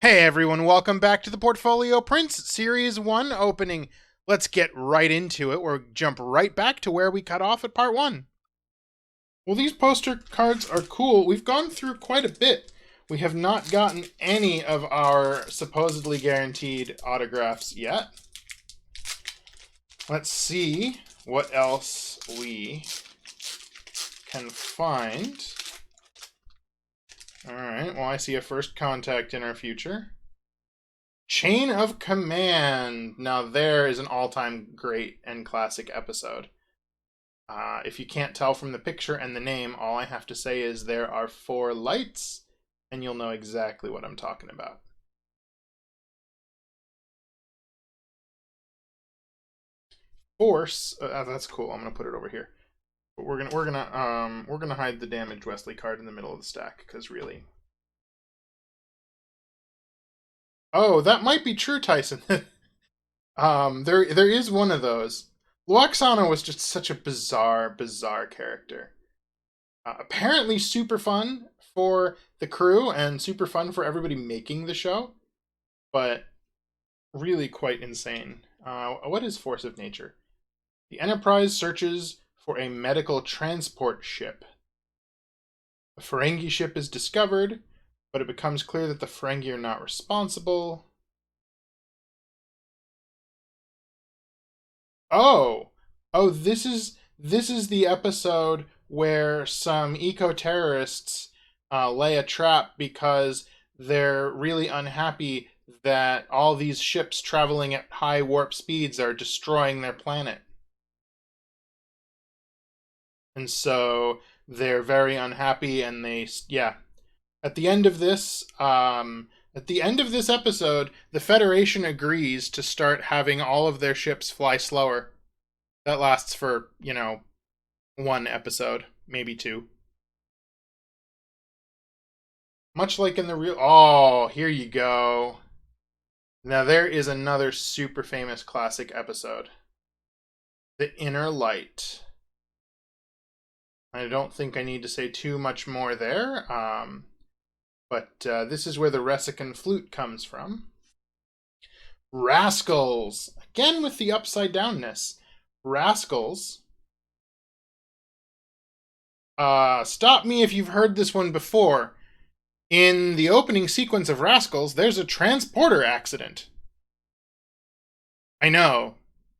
Hey everyone, welcome back to the Portfolio Prince Series 1 opening. Let's get right into it. We'll jump right back to where we cut off at part 1. Well, these poster cards are cool. We've gone through quite a bit. We have not gotten any of our supposedly guaranteed autographs yet. Let's see what else we can find. Alright, well, I see a first contact in our future. Chain of Command. Now there is an all-time great and classic episode. If you can't tell from the picture and the name, all I have to say is there are 4 lights, and you'll know exactly what I'm talking about. Force. That's cool. I'm gonna put it over here. But we're gonna hide the damaged Wesley card in the middle of the stack because really. Oh, that might be true, Tyson. There is one of those. Luoxana was just such a bizarre character. Apparently super fun for the crew and super fun for everybody making the show, but really quite insane. What is Force of Nature? The Enterprise searches for a medical transport ship. A Ferengi ship is discovered, but it becomes clear that the Ferengi are not responsible. Oh, oh, this is the episode where some eco-terrorists lay a trap because they're really unhappy that all these ships traveling at high warp speeds are destroying their planet. And so they're very unhappy and yeah. At the end of this episode, the Federation agrees to start having all of their ships fly slower. That lasts for, 1 episode, maybe 2. Much like in the real... Oh, here you go. Now there is another super famous classic episode. The Inner Light. I don't think I need to say too much more there. But this is where the Resican flute comes from. Rascals. Again with the upside downness. Rascals. Stop me if you've heard this one before. In the opening sequence of Rascals, there's a transporter accident. I know.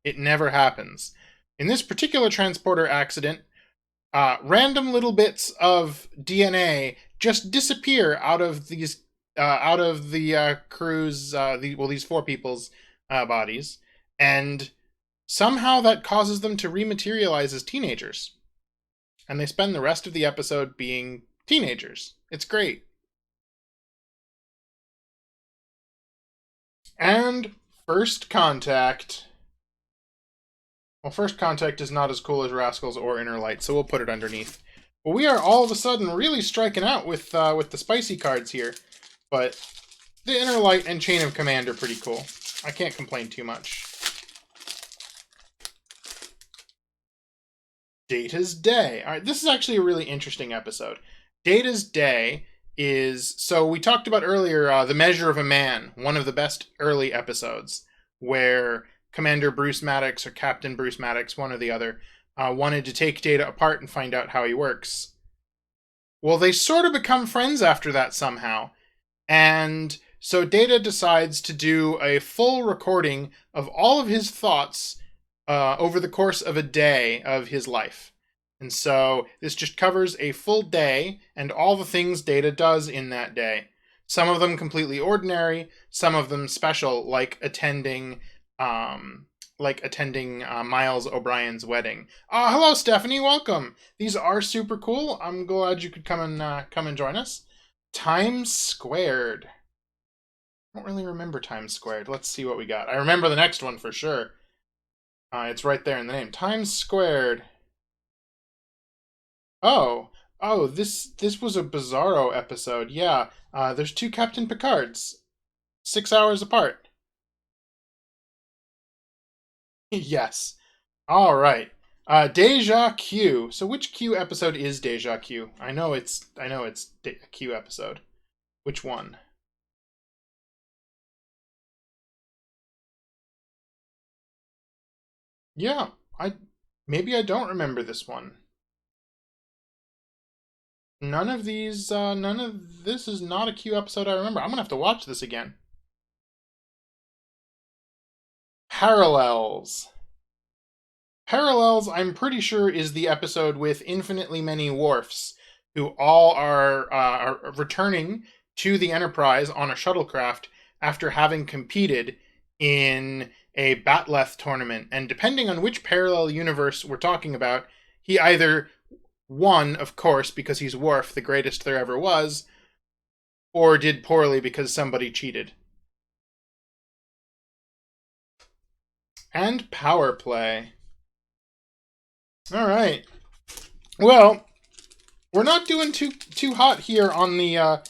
It never happens. In this particular transporter accident, random little bits of DNA just disappear out of the crew's these 4 people's bodies, and somehow that causes them to rematerialize as teenagers, and they spend the rest of the episode being teenagers. It's great. And First Contact. Well, First Contact is not as cool as Rascals or Inner Light, so we'll put it underneath. Well, we are all of a sudden really striking out with the spicy cards here, but the Inner Light and Chain of Command are pretty cool. I can't complain too much. Data's Day. All right, this is actually a really interesting episode. Data's Day is... So we talked about earlier The Measure of a Man, one of the best early episodes, where Commander Bruce Maddox or Captain Bruce Maddox, one or the other, wanted to take Data apart and find out how he works. Well, they sort of become friends after that somehow. And so Data decides to do a full recording of all of his thoughts over the course of a day of his life. And so this just covers a full day and all the things Data does in that day. Some of them completely ordinary, some of them special, like attending Miles O'Brien's wedding. Hello, Stephanie. Welcome. These are super cool. I'm glad you could come and join us. Times Squared. I don't really remember Times Squared. Let's see what we got. I remember the next one for sure. It's right there in the name. Times Squared. Oh, this was a Bizarro episode. Yeah, there's 2 Captain Picards, 6 hours apart. Yes. All right. Deja Q. So which Q episode is Deja Q? I know it's a Q episode. Which one? Yeah, maybe I don't remember this one. None of this is not a Q episode I remember. I'm gonna have to watch this again. Parallels. Parallels, I'm pretty sure, is the episode with infinitely many Worfs, who all are returning to the Enterprise on a shuttlecraft after having competed in a Batleth tournament. And depending on which parallel universe we're talking about, he either won, of course, because he's Worf, the greatest there ever was, or did poorly because somebody cheated. And power play. All right. Well, we're not doing too hot here on the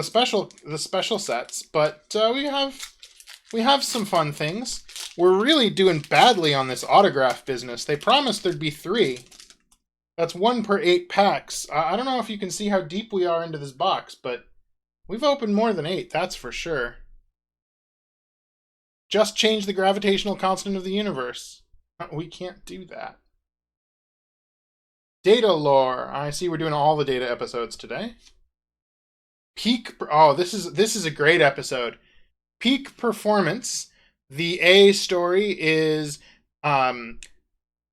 special sets, but we have some fun things. We're really doing badly on this autograph business. They promised there'd be 3. That's 1 per 8 packs. I don't know if you can see how deep we are into this box, but we've opened more than 8, that's for sure. Just change the gravitational constant of the universe. We can't do that. Data lore. I see we're doing all the data episodes today. Peak. Oh, this is a great episode. Peak performance. The A story is a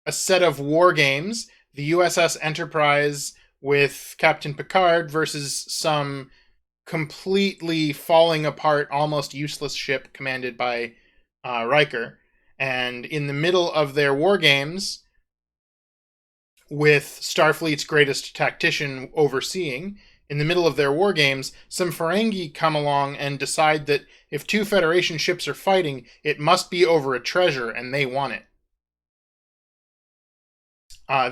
set of war games. The USS Enterprise with Captain Picard versus some completely falling apart, almost useless ship commanded by Riker. And in the middle of their war games, with Starfleet's greatest tactician overseeing, in the middle of their war games, some Ferengi come along and decide that if 2 Federation ships are fighting, it must be over a treasure, and they want it.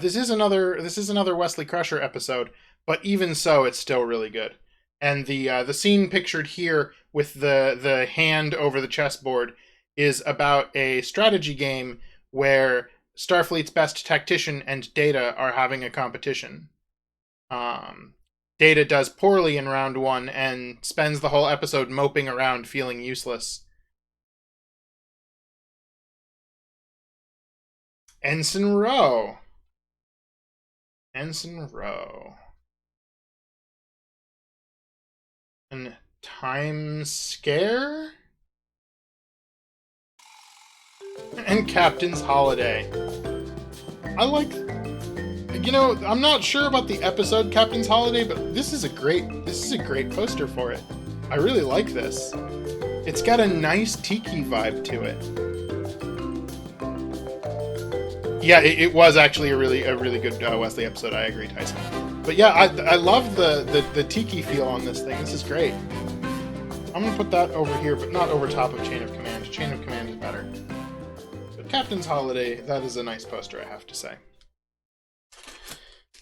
This is another Wesley Crusher episode, but even so, it's still really good. And the scene pictured here with the hand over the chessboard is about a strategy game where Starfleet's best tactician and Data are having a competition. Data does poorly in round 1 and spends the whole episode moping around feeling useless. Ensign Rowe. Ensign Rowe. And Time Scare? And Captain's Holiday. I like... You know, I'm not sure about the episode Captain's Holiday, but this is a great poster for it. I really like this. It's got a nice tiki vibe to it. Yeah, it was actually a really good Wesley episode. I agree, Tyson. But yeah, I love the tiki feel on this thing. This is great. I'm gonna put that over here, but not over top of Chain of Command. Chain of Command is better. But Captain's Holiday, that is a nice poster, I have to say.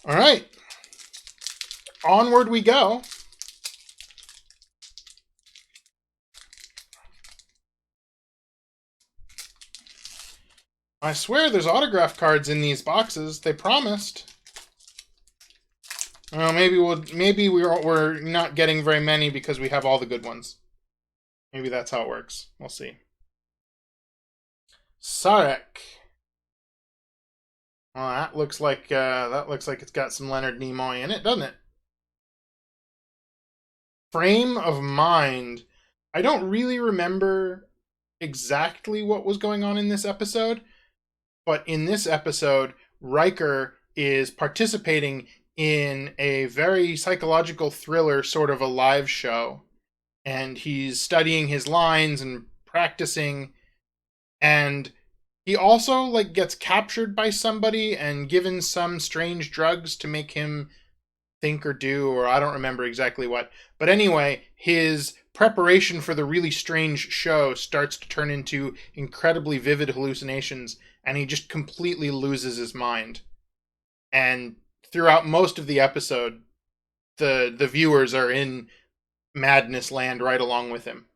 All right, onward we go. I swear there's autograph cards in these boxes. They promised. Well, maybe we're not getting very many because we have all the good ones. Maybe that's how it works. We'll see. Sarek. Well, that looks like it's got some Leonard Nimoy in it, doesn't it? Frame of Mind. I don't really remember exactly what was going on in this episode, but in this episode, Riker is participating in a very psychological thriller, sort of a live show, and he's studying his lines and practicing, and he also gets captured by somebody and given some strange drugs to make him think or do, or I don't remember exactly what. But anyway, his preparation for the really strange show starts to turn into incredibly vivid hallucinations, and he just completely loses his mind. And throughout most of the episode, the viewers are in madness land right along with him.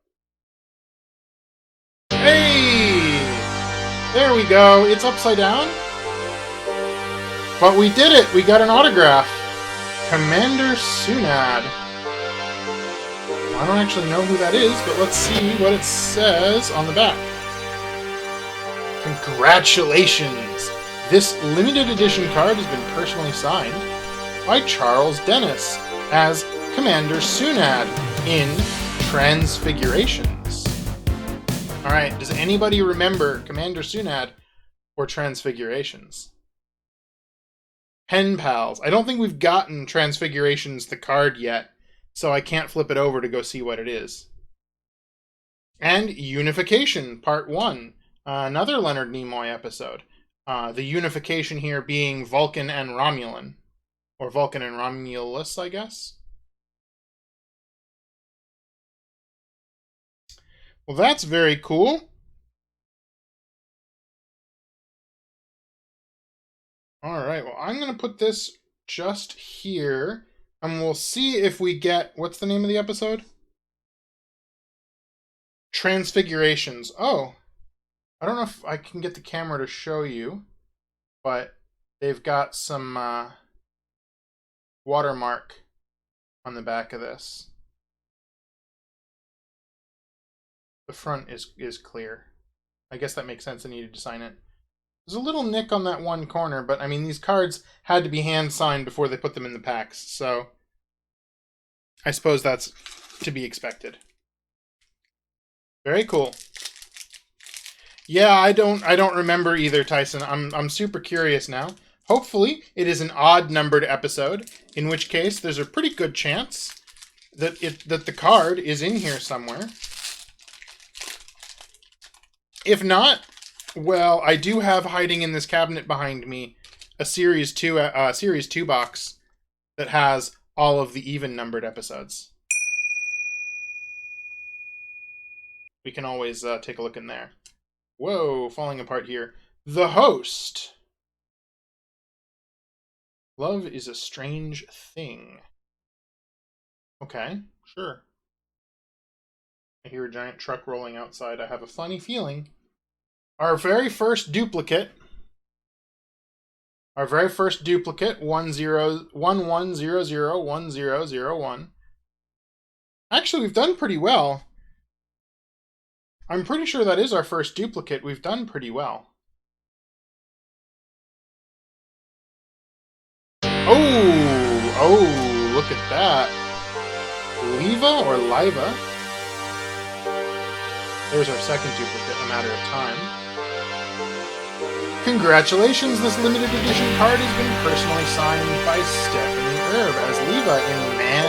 Hey! There we go. It's upside down. But we did it. We got an autograph. Commander Sunad. I don't actually know who that is, but let's see what it says on the back. Congratulations! This limited edition card has been personally signed by Charles Dennis as Commander Sunad in Transfigurations. Alright, does anybody remember Commander Sunad or Transfigurations? Pen Pals. I don't think we've gotten Transfigurations, the card, yet, so I can't flip it over to go see what it is. And Unification, Part 1. Another Leonard Nimoy episode. The unification here being Vulcan and Romulan. Or Vulcan and Romulus, I guess. Well, that's very cool. Alright, well, I'm going to put this just here. And we'll see if we get... What's the name of the episode? Transfigurations. Oh. I don't know if I can get the camera to show you. But they've got some watermark on the back of this. The front is clear. I guess that makes sense. I needed to sign it. There's a little nick on that one corner, but I mean, these cards had to be hand-signed before they put them in the packs, so I suppose that's to be expected. Very cool. Yeah, I don't remember either, Tyson. I'm super curious now. Hopefully, it is an odd-numbered episode, in which case there's a pretty good chance that the card is in here somewhere. If not, well, I do have hiding in this cabinet behind me a Series 2 box that has all of the even-numbered episodes. We can always take a look in there. Whoa, falling apart here. The Host. Love is a strange thing. Okay, sure. I hear a giant truck rolling outside. I have a funny feeling. Our very first duplicate. 11001001. Actually, we've done pretty well. I'm pretty sure that is our first duplicate. We've done pretty well. Oh, look at that. Liva or Liva? There's our second duplicate in a matter of time. Congratulations, this limited edition card has been personally signed by Stephanie Erb as Liva in Man